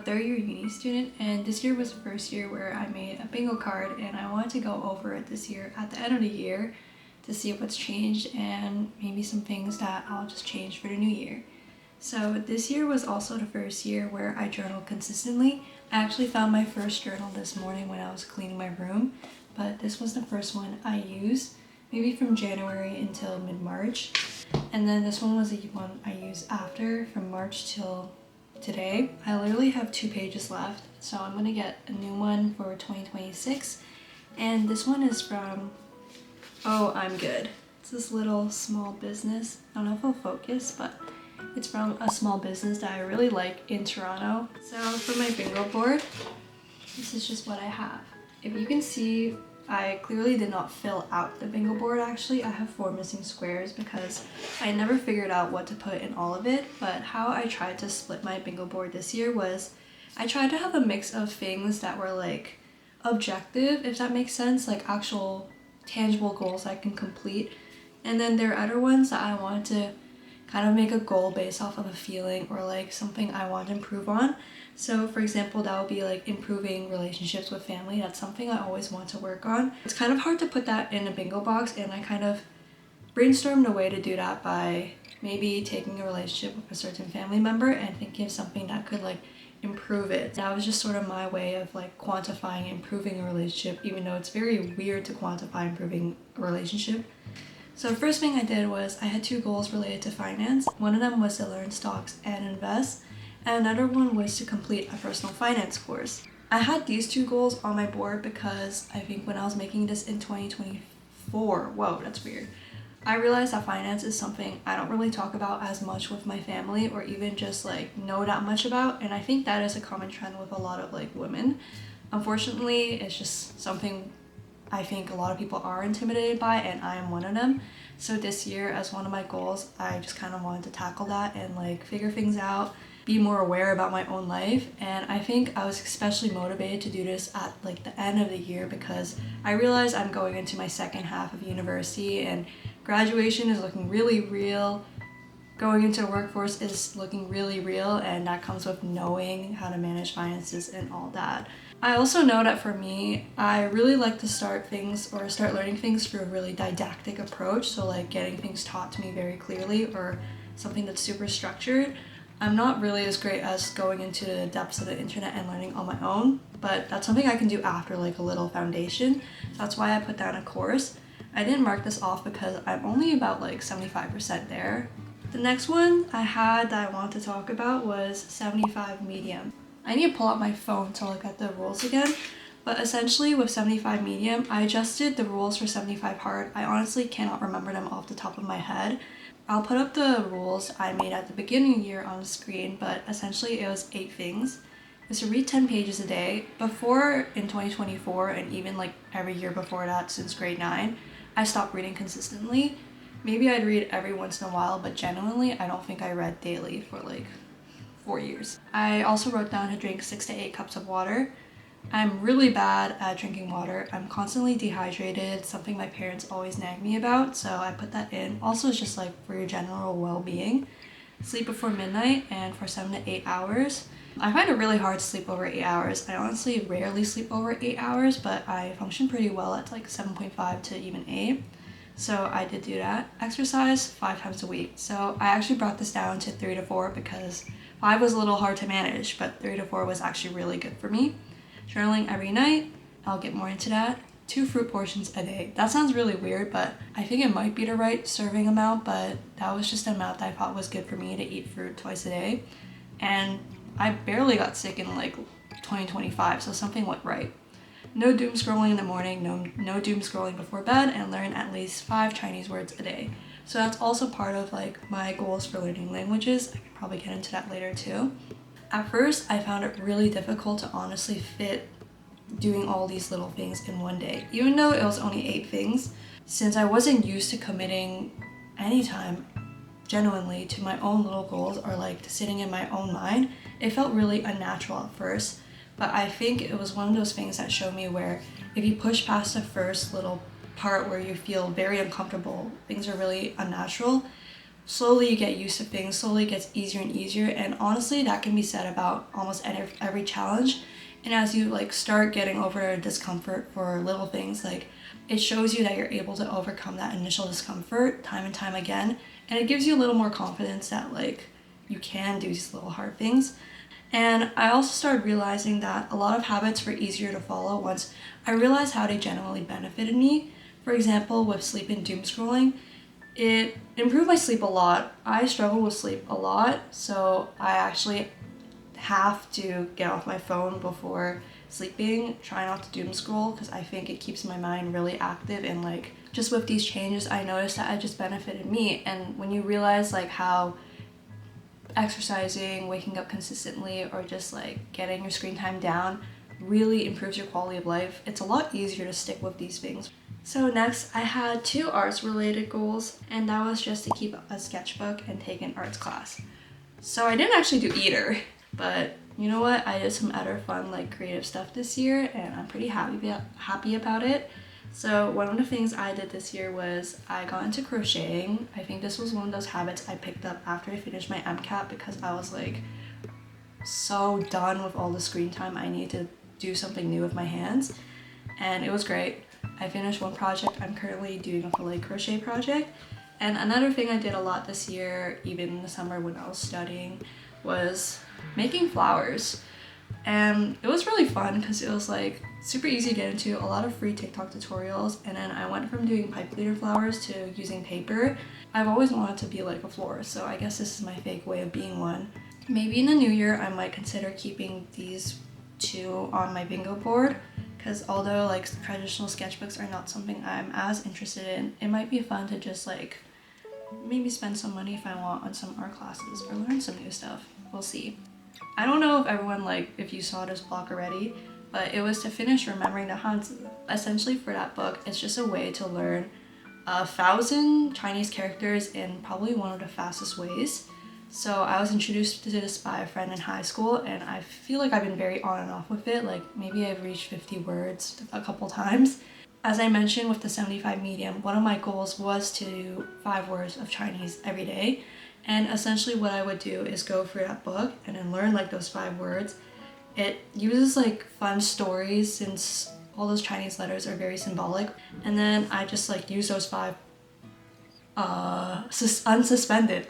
third year uni student, and this year was the first year where I made a bingo card, and I wanted to go over it this year at the end of the year to see what's changed and maybe some things that I'll just change for the new year. So this year was also the first year where I journal consistently. I actually found my first journal this morning when I was cleaning my room, but this was the first one I used, maybe from January until mid-March. And then this one was the one I used after, from March till today. I literally have 2 pages left, so I'm gonna get a new one for 2026. And this one is from Oh I'm Good. It's this little small business. I don't know if it'll focus, but it's from a small business that I really like in Toronto. So for my bingo board, this is just what I have. If you can see, I clearly did not fill out the bingo board actually. I have 4 missing squares because I never figured out what to put in all of it. But how I tried to split my bingo board this year was I tried to have a mix of things that were like objective, if that makes sense, like actual tangible goals I can complete. And then there are other ones that I wanted to kind of make a goal based off of a feeling or like something I want to improve on. So for example, that would be like improving relationships with family. That's something I always want to work on. It's kind of hard to put that in a bingo box, and I kind of brainstormed a way to do that by maybe taking a relationship with a certain family member and thinking of something that could like improve it. That was just sort of my way of like quantifying improving a relationship, even though it's very weird to quantify improving a relationship. So the first thing I did was I had 2 goals related to finance. One of them was to learn stocks and invest, and another one was to complete a personal finance course. I had these 2 goals on my board because I think when I was making this in 2024, whoa, that's weird, I realized that finance is something I don't really talk about as much with my family or even just like know that much about, and I think that is a common trend with a lot of like women. Unfortunately, it's just something I think a lot of people are intimidated by, and I am one of them. So this year, as one of my goals, I just kind of wanted to tackle that and like figure things out, be more aware about my own life. And I think I was especially motivated to do this at like the end of the year because I realized I'm going into my second half of university and graduation is looking really real. Going into the workforce is looking really real, and that comes with knowing how to manage finances and all that. I also know that for me, I really like to start learning things through a really didactic approach. So like getting things taught to me very clearly or something that's super structured. I'm not really as great as going into the depths of the internet and learning on my own, but that's something I can do after like a little foundation. So that's why I put down a course. I didn't mark this off because I'm only about like 75% there. The next one I had that I wanted to talk about was 75 medium. I need to pull out my phone to look at the rules again, but essentially with 75 medium, I adjusted the rules for 75 hard. I honestly cannot remember them off the top of my head. I'll put up the rules I made at the beginning of the year on the screen, but essentially it was 8 things. It was to read 10 pages a day. Before, in 2024, and even like every year before that since grade 9, I stopped reading consistently. Maybe I'd read every once in a while, but genuinely, I don't think I read daily for like 4 years. I also wrote down to drink 6 to 8 cups of water. I'm really bad at drinking water. I'm constantly dehydrated, something my parents always nag me about, so I put that in. Also, it's just like for your general well-being. Sleep before midnight and for 7 to 8 hours. I find it really hard to sleep over 8 hours. I honestly rarely sleep over 8 hours, but I function pretty well at like 7.5 to even 8. So I did do that. Exercise 5 times a week. So I actually brought this down to 3 to 4 because 5 was a little hard to manage, but 3 to 4 was actually really good for me. Journaling every night. I'll get more into that. 2 fruit portions a day. That sounds really weird, but I think it might be the right serving amount, but that was just the amount that I thought was good for me to eat fruit twice a day. And I barely got sick in like 2025, so something went right. No doom scrolling in the morning, no doom scrolling before bed, and learn at least 5 Chinese words a day. So that's also part of like my goals for learning languages. I could probably get into that later too. At first, I found it really difficult to honestly fit doing all these little things in one day, even though it was only 8 things. Since I wasn't used to committing any time genuinely to my own little goals or like to sitting in my own mind, it felt really unnatural at first. But I think it was one of those things that showed me where if you push past the first little part where you feel very uncomfortable, things are really unnatural. slowly you get used to things, slowly it gets easier and easier, and honestly that can be said about almost every challenge. And as you like start getting over discomfort for little things, like it shows you that you're able to overcome that initial discomfort time and time again, and it gives you a little more confidence that like you can do these little hard things. And I also started realizing that a lot of habits were easier to follow once I realized how they genuinely benefited me. For example, with sleep and doom scrolling, it improved my sleep a lot. I struggle with sleep a lot, so I actually have to get off my phone before sleeping, try not to doom scroll, because I think it keeps my mind really active. And like just with these changes, I noticed that it just benefited me. And when you realize like how exercising, waking up consistently, or just like getting your screen time down really improves your quality of life, it's a lot easier to stick with these things. So next, I had 2 arts related goals, and that was just to keep a sketchbook and take an arts class. So I didn't actually do either, but you know what? I did some other fun like creative stuff this year, and I'm pretty happy about it. So one of the things I did this year was I got into crocheting. I think this was one of those habits I picked up after I finished my MCAT, because I was like so done with all the screen time. I needed to do something new with my hands, and it was great. I finished one project. I'm currently doing a fillet crochet project. And another thing I did a lot this year, even in the summer when I was studying, was making flowers. And it was really fun because it was like super easy to get into, a lot of free TikTok tutorials, and then I went from doing pipe cleaner flowers to using paper. I've always wanted to be like a florist, so I guess this is my fake way of being one. Maybe in the new year I might consider keeping these 2 on my bingo board, because although like traditional sketchbooks are not something I'm as interested in, it might be fun to just like maybe spend some money if I want on some art classes or learn some new stuff. We'll see. I don't know if everyone if you saw this blog already, but it was to finish remembering the Hanzi. Essentially for that book, it's just a way to learn 1,000 Chinese characters in probably one of the fastest ways. So I was introduced to this by a friend in high school, and I feel like I've been very on and off with it. Like maybe I've reached 50 words a couple times. As I mentioned with the 75 medium, one of my goals was to do 5 words of Chinese every day. And essentially what I would do is go through that book and then learn like those 5 words. It uses like fun stories since all those Chinese letters are very symbolic. And then I just like use those 5 unsuspended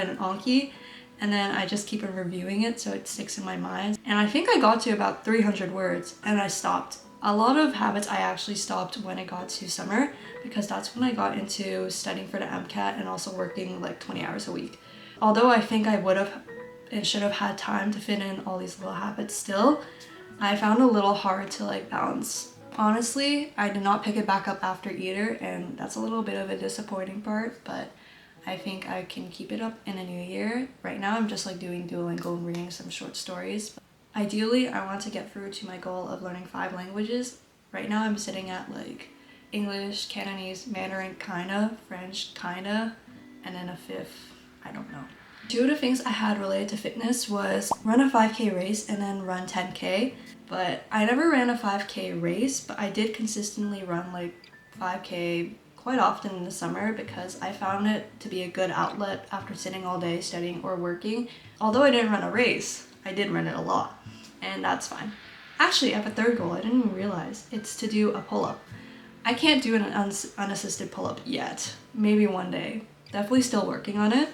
and Anki, and then I just keep on reviewing it so it sticks in my mind. And I think I got to about 300 words and I stopped. A lot of habits I actually stopped when it got to summer, because that's when I got into studying for the MCAT and also working like 20 hours a week. Although I think I would have and should have had time to fit in all these little habits still, I found it a little hard to like balance. Honestly, I did not pick it back up after either, and that's a little bit of a disappointing part, but I think I can keep it up in a new year. Right now I'm just like doing Duolingo and reading some short stories. Ideally, I want to get through to my goal of learning 5 languages. Right now I'm sitting at like English, Cantonese, Mandarin kinda, French kinda, and then a 5th, I don't know. 2 of the things I had related to fitness was run a 5K race and then run 10K. But I never ran a 5K race, but I did consistently run like 5K quite often in the summer because I found it to be a good outlet after sitting all day studying or working. Although I didn't run a race, I did run it a lot, and that's fine. Actually, I have a 3rd goal I didn't even realize. It's to do a pull-up. I can't do an unassisted pull-up yet. Maybe one day. Definitely still working on it.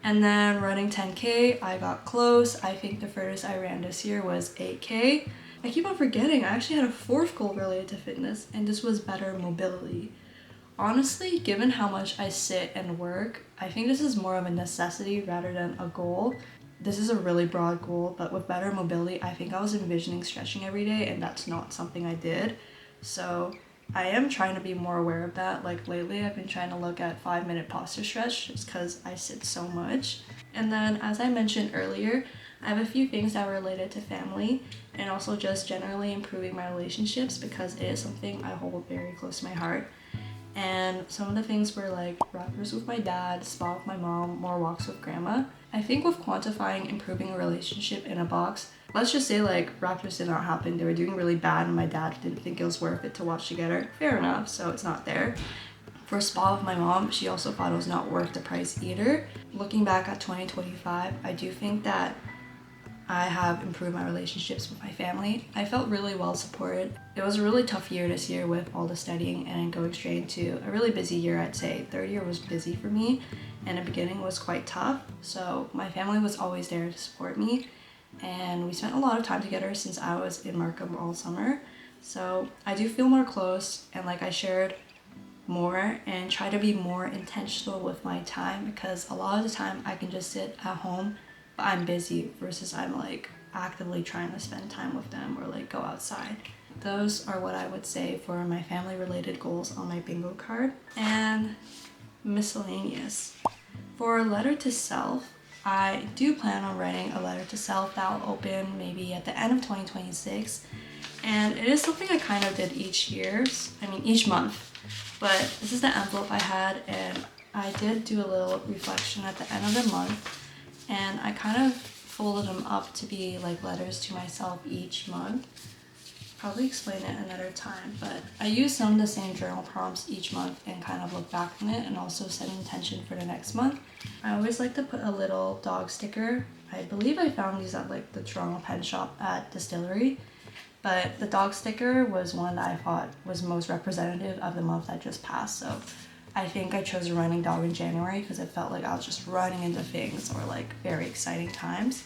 And then running 10K, I got close. I think the furthest I ran this year was 8K. I keep on forgetting, I actually had a 4th goal related to fitness, and this was better mobility. Honestly, given how much I sit and work, I think this is more of a necessity rather than a goal. This is a really broad goal, but with better mobility, I think I was envisioning stretching every day, and that's not something I did. So I am trying to be more aware of that. Like lately I've been trying to look at 5-minute posture stretch just because I sit so much. And then as I mentioned earlier, I have a few things that are related to family and also just generally improving my relationships because it is something I hold very close to my heart. And some of the things were like rappers with my dad, spa with my mom, more walks with grandma. I think with quantifying improving a relationship in a box, let's just say like Raptors did not happen. They were doing really bad and my dad didn't think it was worth it to watch together. Fair enough, so it's not there. For a spa with my mom, she also thought it was not worth the price either. Looking back at 2025, I do think that I have improved my relationships with my family. I felt really well supported. It was a really tough year this year with all the studying and going straight into a really busy year, I'd say. Third year was busy for me and the beginning was quite tough. So my family was always there to support me and we spent a lot of time together since I was in Markham all summer. So I do feel more close and like I shared more and try to be more intentional with my time because a lot of the time I can just sit at home but I'm busy versus I'm like actively trying to spend time with them or like go outside. Those are what I would say for my family related goals on my bingo card. And miscellaneous. For a letter to self, I do plan on writing a letter to self that will open maybe at the end of 2026. And it is something I kind of did each month. But this is the envelope I had and I did do a little reflection at the end of the month. And I kind of folded them up to be like letters to myself each month. Probably explain it another time, but I use some of the same journal prompts each month and kind of look back on it and also set an intention for the next month. I always like to put a little dog sticker. I believe I found these at like the Toronto Pen Shop at Distillery, but the dog sticker was one that I thought was most representative of the month that just passed. So I think I chose a running dog in January because it felt like I was just running into things or like very exciting times.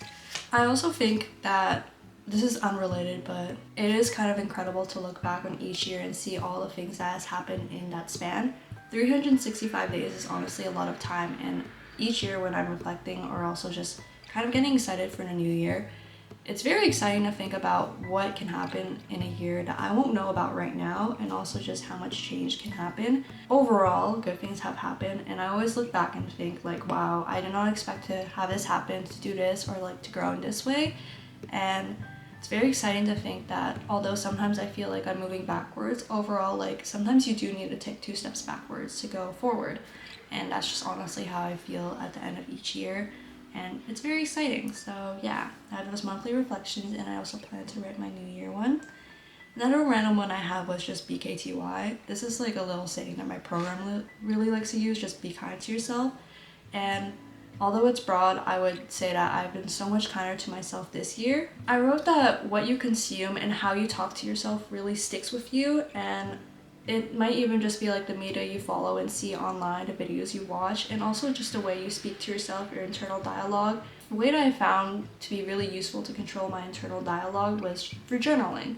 I also think that this is unrelated, but it is kind of incredible to look back on each year and see all the things that has happened in that span. 365 days is honestly a lot of time, and each year when I'm reflecting or also just kind of getting excited for the new year, it's very exciting to think about what can happen in a year that I won't know about right now and also just how much change can happen. Overall, good things have happened and I always look back and think like, wow, I did not expect to have this happen, to do this or like to grow in this way. And it's very exciting to think that although sometimes I feel like I'm moving backwards, overall like sometimes you do need to take 2 steps backwards to go forward. And that's just honestly how I feel at the end of each year. And it's very exciting. So yeah, I have those monthly reflections and I also plan to write my New Year one. Another random one I have was just BKTY. This is like a little saying that my program really likes to use, just be kind to yourself. And although it's broad, I would say that I've been so much kinder to myself this year. I wrote that what you consume and how you talk to yourself really sticks with you, and it might even just be like the media you follow and see online, the videos you watch, and also just the way you speak to yourself, your internal dialogue. The way that I found to be really useful to control my internal dialogue was for journaling.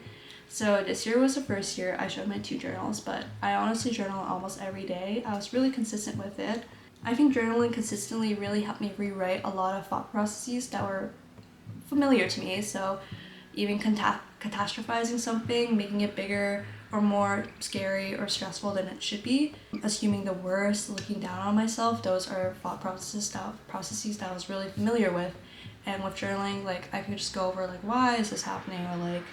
So this year was the first year I showed my 2 journals, but I honestly journal almost every day. I was really consistent with it. I think journaling consistently really helped me rewrite a lot of thought processes that were familiar to me. So even catastrophizing something, making it bigger or more scary or stressful than it should be, assuming the worst, looking down on myself, those are thought processes that I was really familiar with. And with journaling, like I could just go over like, why is this happening, or like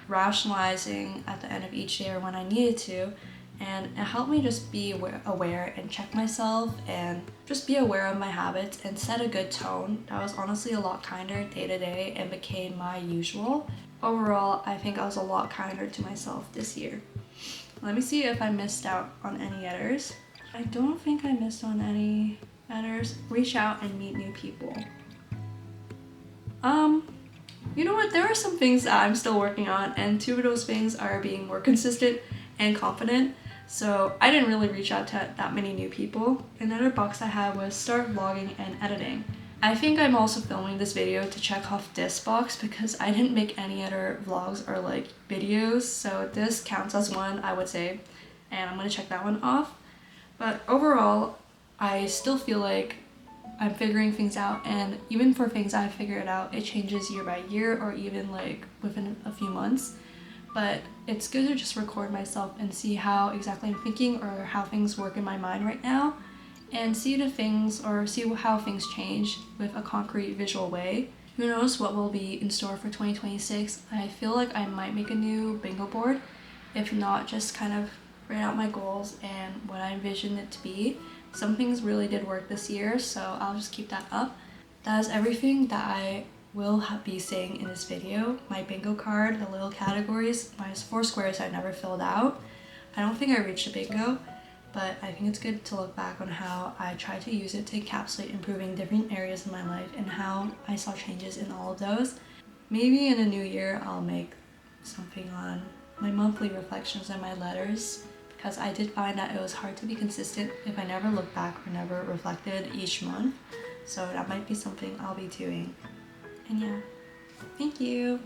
rationalizing at the end of each day or when I needed to. And it helped me just be aware and check myself and just be aware of my habits and set a good tone that was honestly a lot kinder day to day and became my usual. Overall, I think I was a lot kinder to myself this year. Let me see if I missed out on any others. I don't think I missed on any others. Reach out and meet new people. You know what? There are some things that I'm still working on, and 2 of those things are being more consistent and confident. So I didn't really reach out to that many new people. Another box I had was start vlogging and editing. I think I'm also filming this video to check off this box because I didn't make any other vlogs or like videos, so this counts as one, I would say, and I'm gonna check that one off. But overall, I still feel like I'm figuring things out, and even for things I figured out, it changes year by year or even like within a few months. But it's good to just record myself and see how exactly I'm thinking or how things work in my mind right now, and see how things change with a concrete visual way. Who knows what will be in store for 2026. I feel like I might make a new bingo board, if not just kind of write out my goals and what I envision it to be. Some things really did work this year, so I'll just keep that up. That is everything that I will be saying in this video. My bingo card, the little categories, my 4 squares I never filled out. I don't think I reached a bingo. but I think it's good to look back on how I tried to use it to encapsulate improving different areas of my life and how I saw changes in all of those. Maybe in a new year I'll make something on my monthly reflections and my letters, because I did find that it was hard to be consistent if I never looked back or never reflected each month. So that might be something I'll be doing. And yeah, thank you!